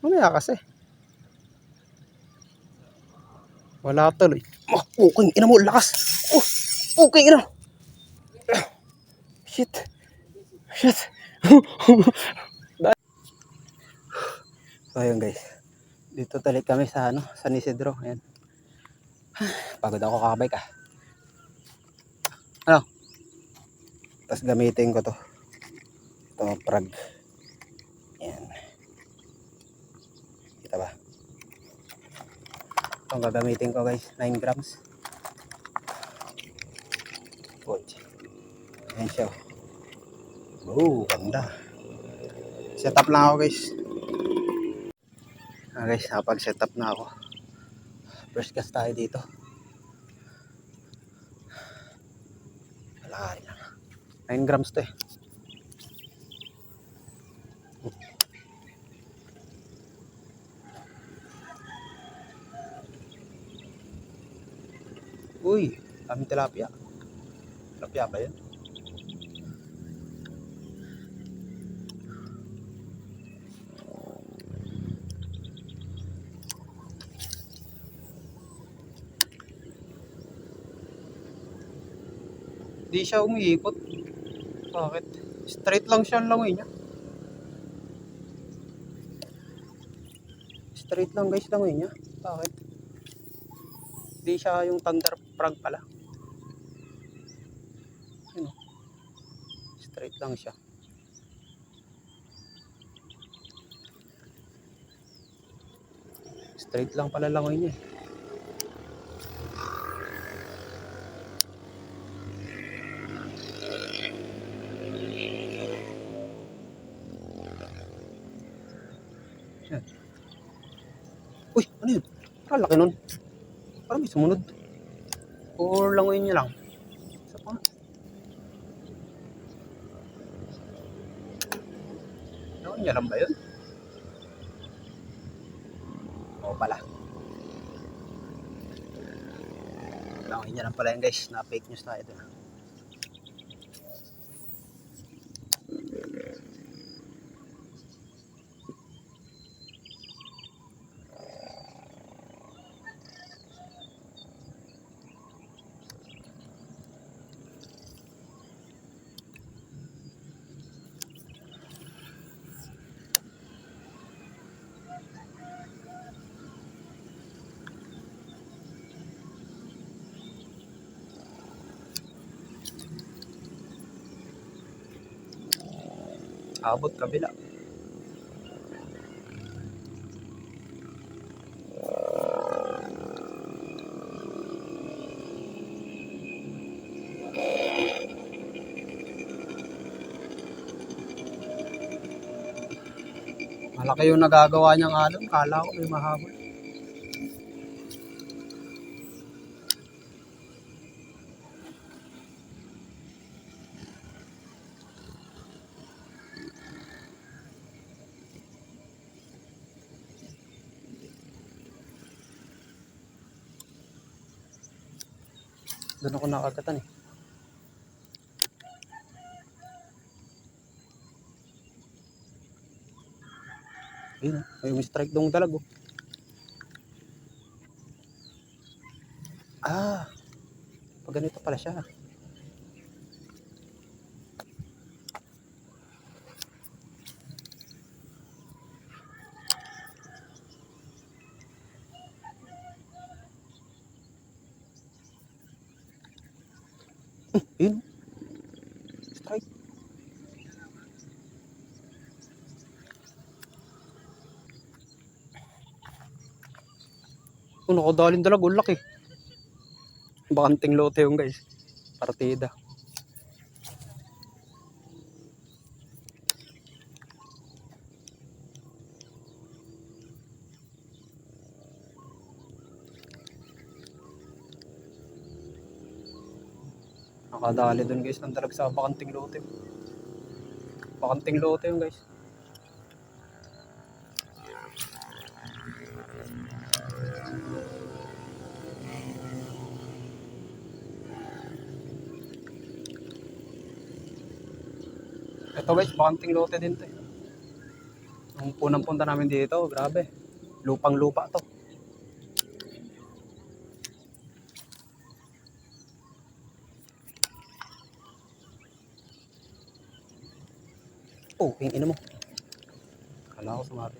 Mamaya kasi. Wala tuloy. Puking ina mo, lakas. Puking ina. Shit. Shit. So ayun guys. Dito talik kami sa San Isidro. Ayan. Pagod ako kakabike ah. Ano? Tapos gamitin ko to. Ito prag. Ayan. Kita ba? Ito ang gagamitin ko guys. 9 grams. Ayan siya. Ganda. Set up lang ako guys. Guys, napag-set up na ako. First cast tayo dito. Malaki na. 9 grams to eh. Uy, kami tilapia. Tilapia ba yun? Di siya umiikot. Bakit? Straight lang siya ang langoy niya. Straight lang guys langoy niya. Bakit? Di siya yung thunder frog pala. Yun, straight lang siya. Straight lang pala langoy niya. Yan. Uy, ano yun? Parang laki nun. Parang may sumunod. Or langoy niya lang. Isa pa. Langoy niya lang ba yun? Oo pala. Langoy niya lang pala yun guys. Na fake news tayo doon. Abot kabila. Malaki yung nagagawa niyang alon. Kala ko may mahabol. Doon ako nakagatan eh. Ayun, may strike dong dalag oh. Pag ganito pala siya. Ayun. Strike. Nakadaling dalag. Ang laki. Bakanting lote yung guys. Partida. Nakadali dun guys ng dalag sa bakanting lote. Bakanting lote yung guys. Ito guys, bakanting lote din to eh. Nung punang punta namin dito, grabe. Lupang lupa to. Oh, yung ina mo. Kala ko sumabi.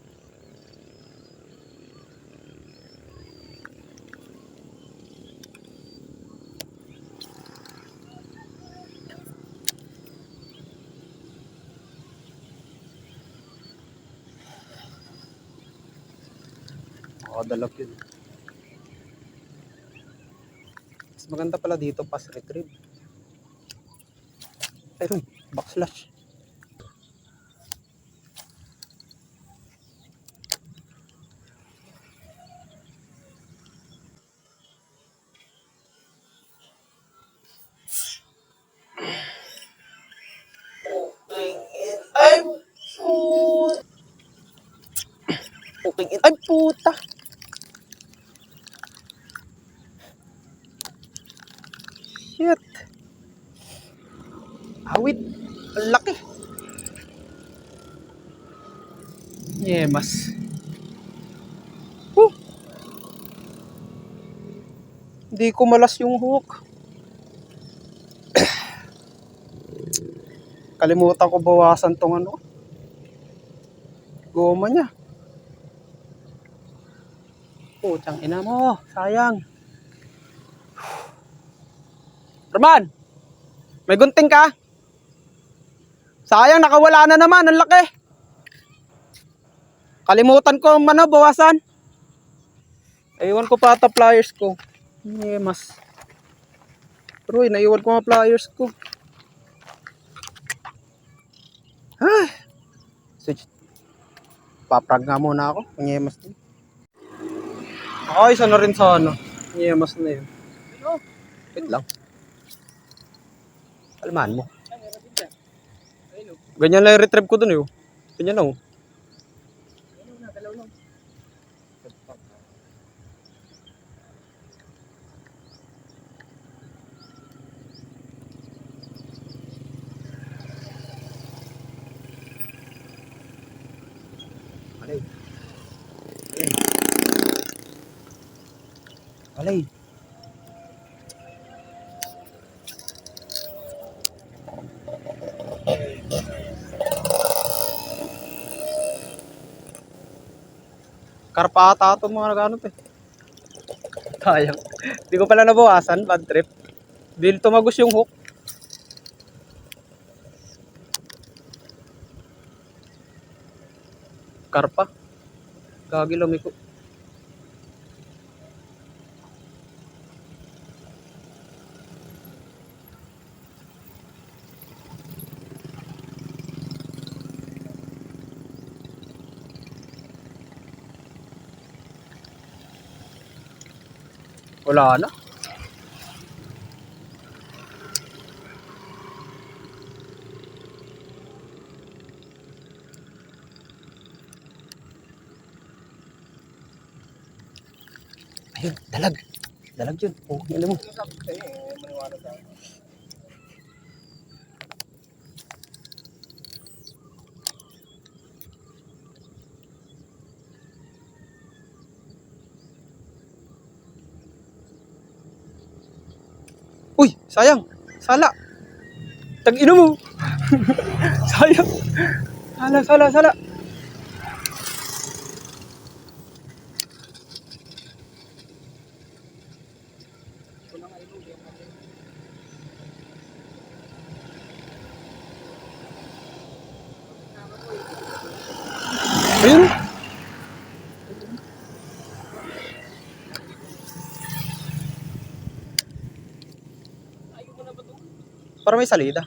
Makadalag yun. Mas maganda pala dito pas retrieve. Ayun, backslash. Ay puta. Shit. Awit. Ang laki. Yemas. Hindi ko malas yung hook. Kalimutan ko bawasan tong ano. Goma niya. Putang ina mo. Sayang. Roman! May gunting ka? Sayang, nakawala na naman. Ang laki. Kalimutan ko ano, bawasan. Naiwan ko pa ata pliers ko. Yemas. Pero naiwan ko mga pliers ko. Ay. Switch. Paprag nga muna ako. Yemas din. Ay, isa na rin sa ano. Yemas na yun. Wait lang. Kalmahan mo. Ganyan lang yung retrieve ko dun eh. Ganyan lang. Alay. Alay. Karpa ata ito mga nagano eh. Sayang. Hindi ko pala nabawasan. Bad trip. Dili tumagos yung hook. Karpa. Gagi lumiko. Wala na. Ayun, dalag. Dalag yun. Oh, alam mo. Uy, sayang. Sala. Tag-ino mo. Sayang. Sala. Ayun. Para may salida.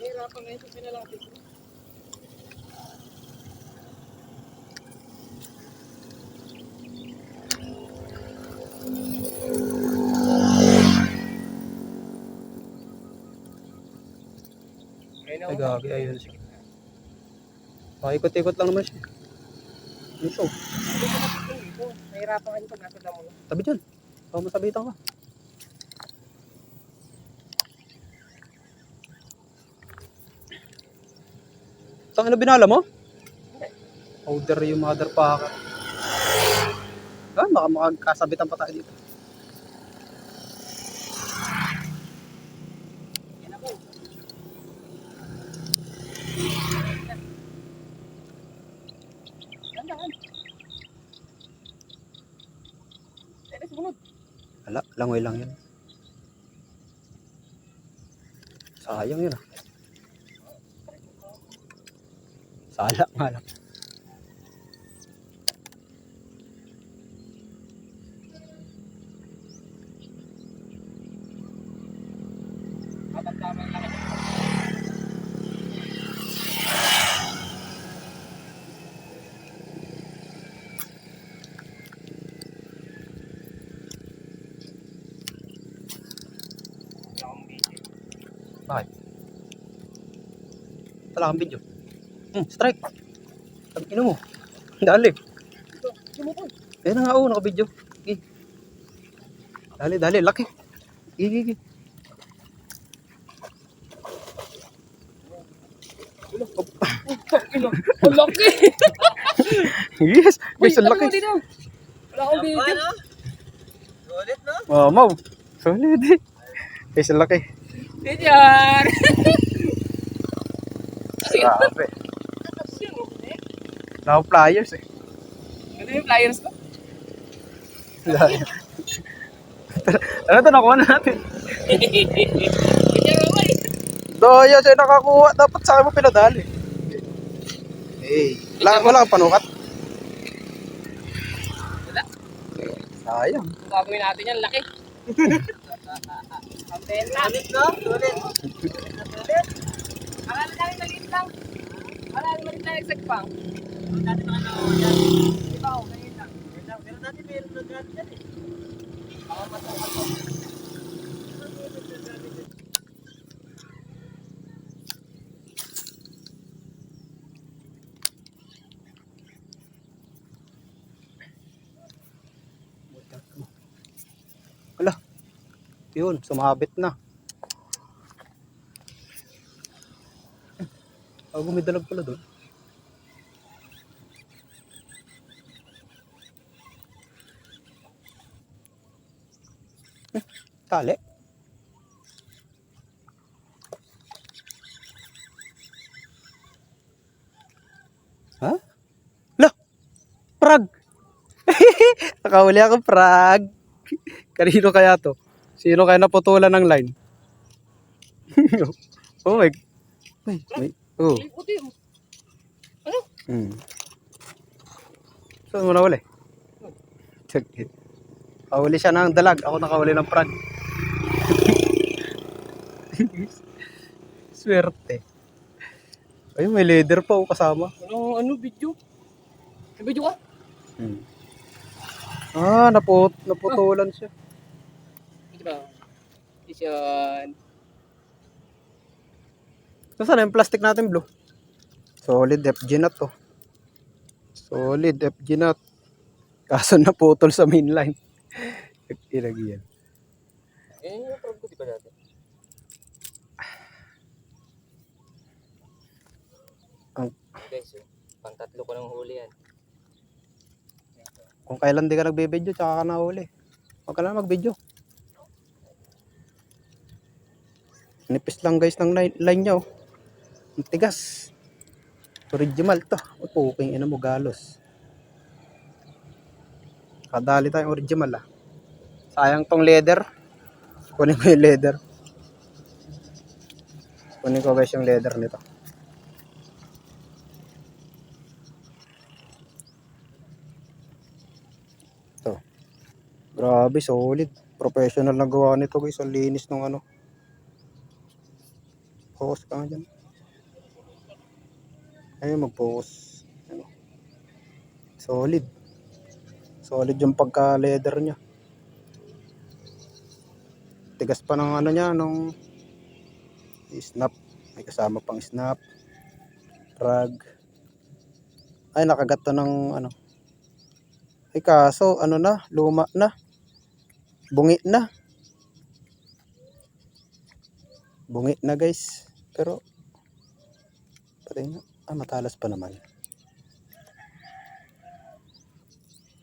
Hirapan ngayon sa pinalapit ko. Ay, gagi. Ayun, sige. Ikot-ikot lang naman siya. Yung show. Nahirapan kayo pag nasa damo. Tabi dyan. Oh, masabitan ka. Saan ano binala mo? Powder yung motherfucker. Ah, makakasabitan pa tayo dito. Wala, langoy lang yun. Sayang yun ah. Sala nga lang. Bakit? Wala kang video. Strike. Sabi mo. Dali. Ayan na nga, oh, naka-video. Okay. Dali, dali, laki. Gigi. Ang laki! Yes, guys, ang laki. Wala akong video. Oh, mau. Solid eh. Guys, ang laki. Diyan! Grabe. Now pliers eh. Ito yung flyers ko. Ano ito, nakuha na natin. Diyan naman eh. Doya siya nakakuha. Dapat sa akin mo pinadali. Wala kang panukat. Wala. Sayang. Kung gagawin natin yan, laki. Ang benta. Ulit no? Ulit. Akala namin maliit lang. Akala namin maliit lang nagsagpang. Ang dati mga nakuha. Diba ako, ganyan lang. Pero dati meron na dyan dyan eh. Ako matungkad ko. Wala. Yun, sumabit na. Gumidalag pala doon. Tali. Ha? Lah! Prag! Nakahuli ako, Prag. Kanino kaya to? Sino kaya naputulan ng line? Oh my. May. Oh. Puti mo. Ano? Saan mo nahuli? Nakahuli siya ng dalag. Ako nakahuli ng Prag. Swerte. Ay, may leader pa oh, kasama. Ano video? May video ka? Naputulan siya. Diba? Isyan. Nasaan na yung plastic natin, Blue? Solid FG nut to. Solid FG nut. Kaso naputol sa main line. Ilagyan. Yung prob ko diba dati? Guys, pang-tatlo ko ng huli yan. Kung kailan di ka nagbe-video, tsaka ka nahuli. Huwag ka lang mag-video. Nipis lang guys ng line niya oh. Ang tigas. Original to. Puking ina mo galos. Kadali tayong original ah. Sayang tong leather. Kunin ko yung leather. Kunin ko guys yung leather nito. Ito. Grabe, solid. Professional na gawa nito guys. Ang linis ng ano. Focus ka nga dyan. Ayun, mag-focus. Ano. Solid. Solid yung pagka-leather niya. Tigas pa ng ano niya, nung snap. May kasama pang snap. Rag. Ay, nakagat to ng ano. Ay, kaso, ano na, luma na. Bungi na. Bungi na guys. Pero, patay na. Matalas pa naman.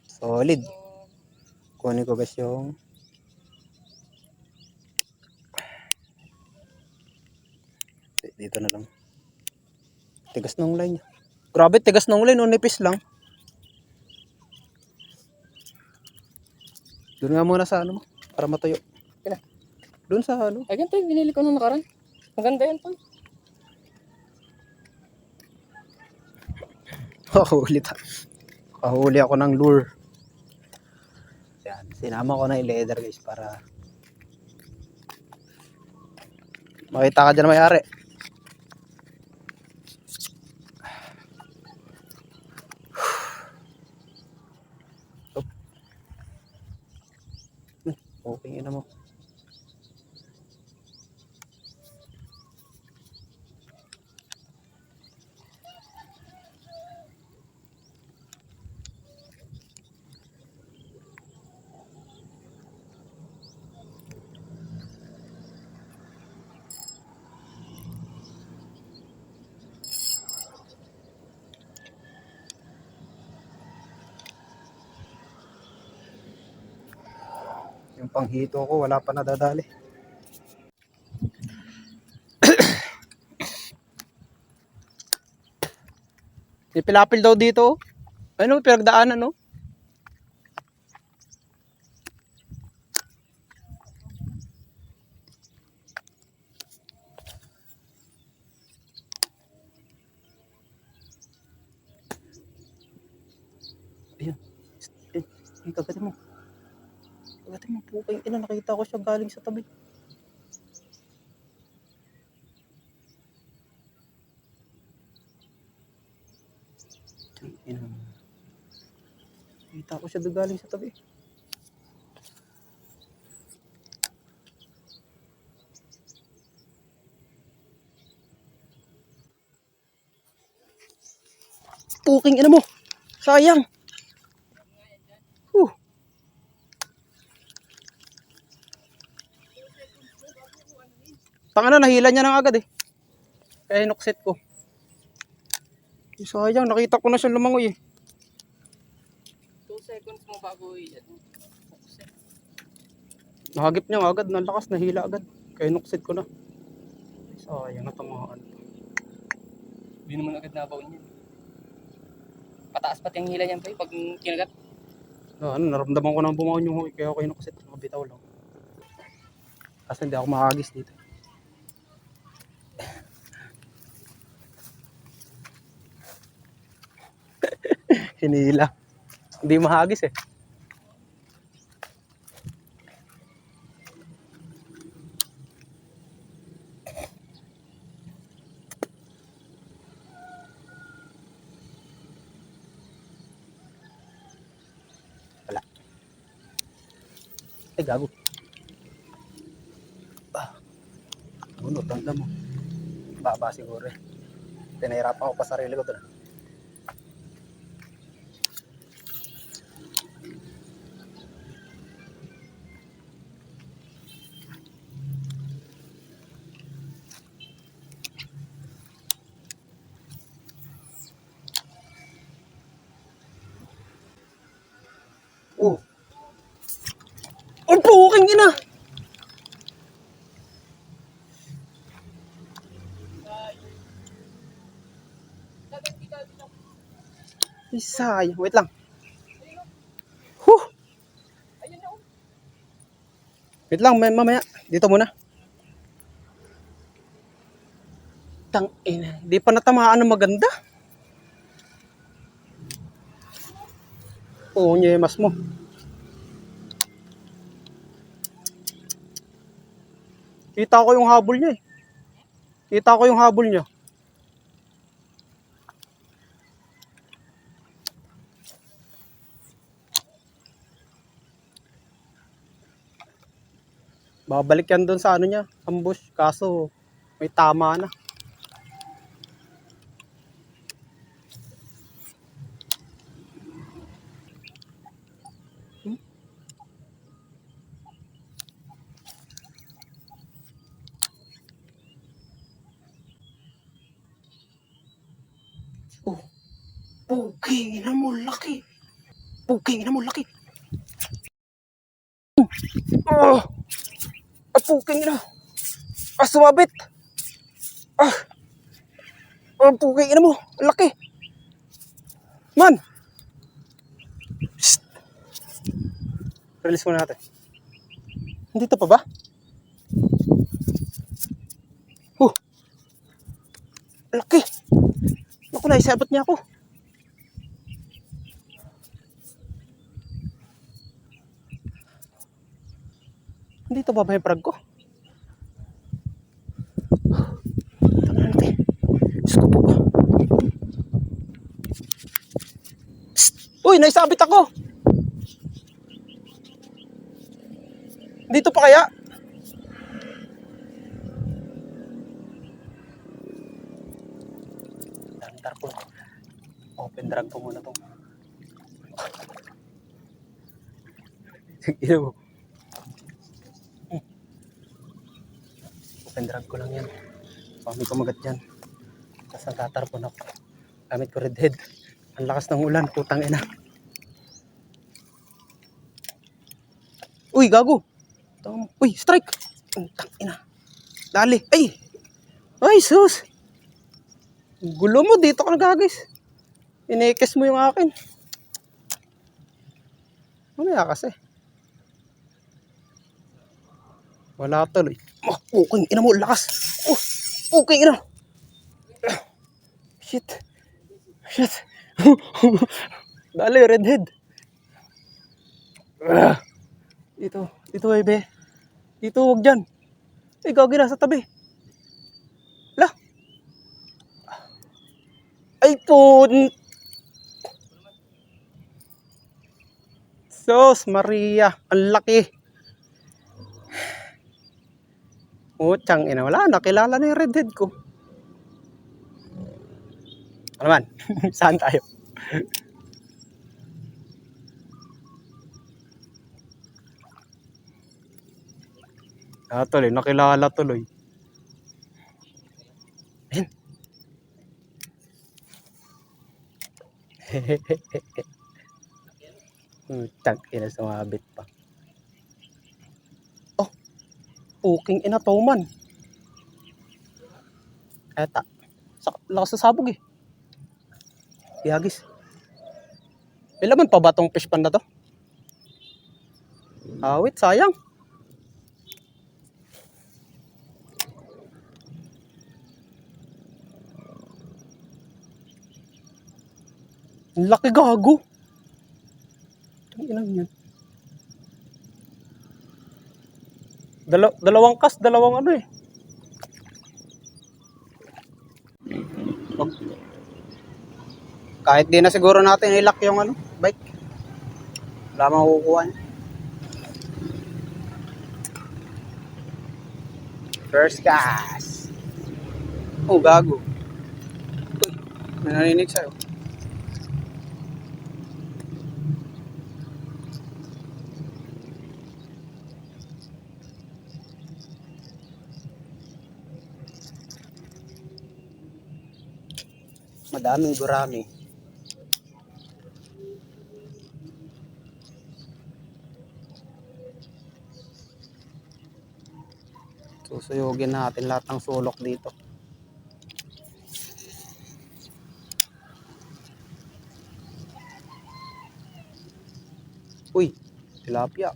Solid. Kunin ko guys yung dito na lang. Tigas ng line niya. Grabe, tigas ng line. Nipis lang. Doon nga muna sa ano mo. Para matuyo. Kailan? Doon sa ano. Ay, ganito yung binili ko nung nakaraan. Maganda yan pa. Kahuli ta. Kahuli ako ng lure. Yan. Sinama ko na yung leather guys para makita ka dyan may-ari. Okay na mo. Yung panghito ko wala pa nadadali. Ipilapil daw dito. Ano, pinagdaanan no? Ayun. Kagatin mo. Kagatin mo. Pukay ina, nakita ko siya galing sa tabi. Ina. Nakita ko siya galing sa tabi. Puking ina mo. Sayang. Tangana, nahila niya na agad eh. Kaya inuksit ko. Sayang, nakita ko na siya lumangoy eh. 2 seconds mo bago yan. Nahagip niya agad, nalakas, nahila agad. Kaya inuksit ko na. Sayang, natamaan. Hindi naman agad nabaon yun. Pataas pati ang hila niyan pa pag kinagat. Naramdaman ko na bumaon yung huy, kaya ako inuksit. Mabitaw lang. Kasi hindi ako makagis dito. Hinila. Hindi mahagis eh. Wala. Ay, gago. Bunot, tanda mo. Baba siguro eh. Tinahirapan ko pa sarili ko doon. Oh. Ang puking ina! Sayang. Wait lang. Huh! Wait lang, mamaya. Dito muna. Tang ina. Di pa natamaan ng maganda. Oo, nyemas mo. Kita ko yung habol niya eh. Kita ko yung habol niya. Babalik yan doon sa ano niya, ambush. Kaso, may tama na. Puging ina mo, laki. Puging ina mo, laki. Oh, puging ina. Sumabit. Puging ina mo, laki. Man. Shh. Release muna natin. Dito pa ba? Laki. Naku, naisabot niya ako. Dito ba ba yung frag ko? Tangante. Diyos ko po. Psst. Uy, naisabit ako. Dito pa kaya? Dandar po. Open drag ko muna to. Ino mo. Open drag ko lang yan. Pami ko magat yan. Tapos natatarpon ako. Gamit ko red head. Ang lakas ng ulan, putang ina. Uy, gago. Uy, strike. Putang ina. Dali. Ay, sus. Gulo mo, dito ka nagagis. Inekes mo yung akin. Mamaya kasi. Wala tuloy. Puking ina mo, lakas. Puking ina. Shit. Dali, redhead. Dito, bebe. Dito, huwag dyan. Gagi na sa tabi. La. Ay, Sos, Maria. Ang laki. Tiyang ina. Wala, nakilala na yung redhead ko. Ano man? Saan tayo? Tuloy, nakilala tuloy. Ayun. Tiyang ina, sumabit pa. Puking ina to man. Eta. Lakas sa sabog eh. Yagis. May laman pa ba tong fish pan na to? Awit, sayang. Ang laki, gago. Ang inang yan. Dalawang kas, dalawang ano eh. Kahit di na siguro natin ilock yung ano, bike. Wala makukuha niya. First gas. Gago. Uy, may narinig sa'yo. Madaming gurami. Susuyugin natin lahat ng sulok dito. Uy, tilapia.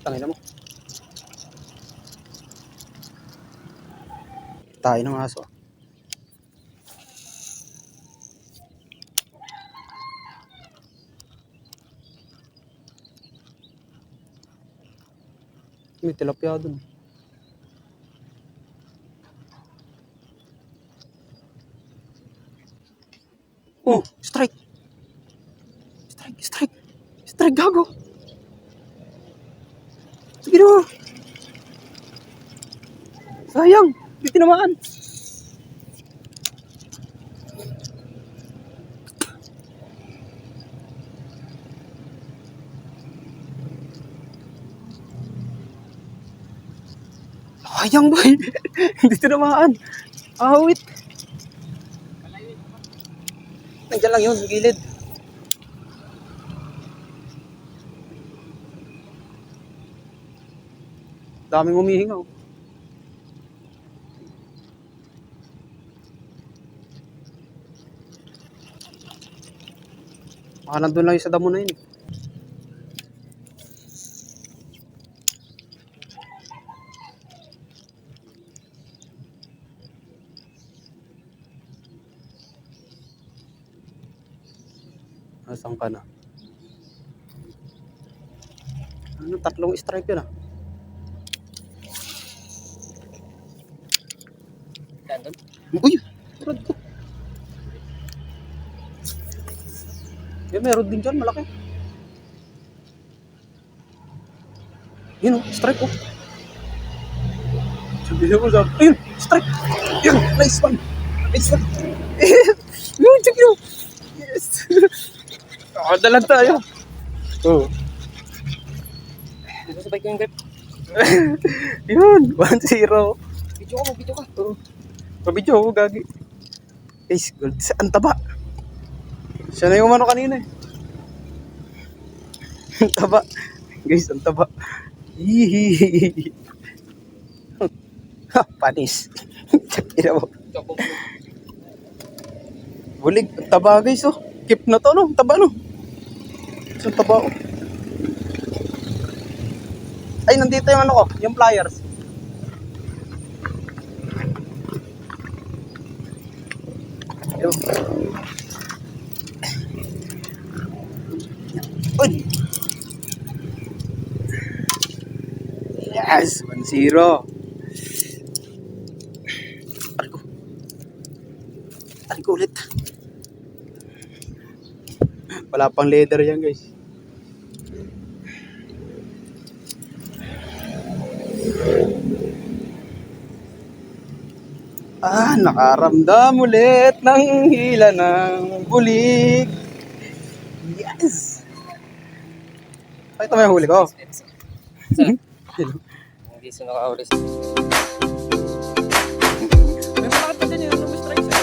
Tangina mo. Tayo ng aso. May tilapia dun. Oh, strike. Strike. Strike, gago. Sige na. Sayang. Hindi tinamaan. Sayang, boy. Hindi tinamaan. Awit. Nandiyan lang yun, sa gilid. Daming humihinga, oh. Baka nandun lang yung sa damo na yun, eh. Nasaan ka na? Ano, 3 strike yun, ah. Nandun? Uy! Rod ko. Meron din dyan, malaki. Yun, oh, strike, oh. Sabihin mo, ayun, strike! Yun, nice one! Yun, check yun! Yes! Nakadalan tayo. Oo. Di ba sabay ko yung grip? Yun, 1-0. Video ka. Oo. Pabidyo ako, gagi. Guys, gold. Ang taba. Siya na yung umano kanina, eh. Ang taba. Guys, ang taba. Hihihihi. Ha, panis. Sakira mo. Bulig. Ang taba, guys, oh. Keep na to, no? Ang taba, no? Ang taba, oh. Ay, nandito yung ano ko. Yung pliers. Ayun. Uy! Yes! 1-0. Aray ko ulit. Wala pang leather yan, guys. Nakaramdam ulit ng hila ng bulig. Yes! Pakita mo yung huli ko. Hindi siya nakaulis. May malakad pa dyan yun. Ano strike, sir?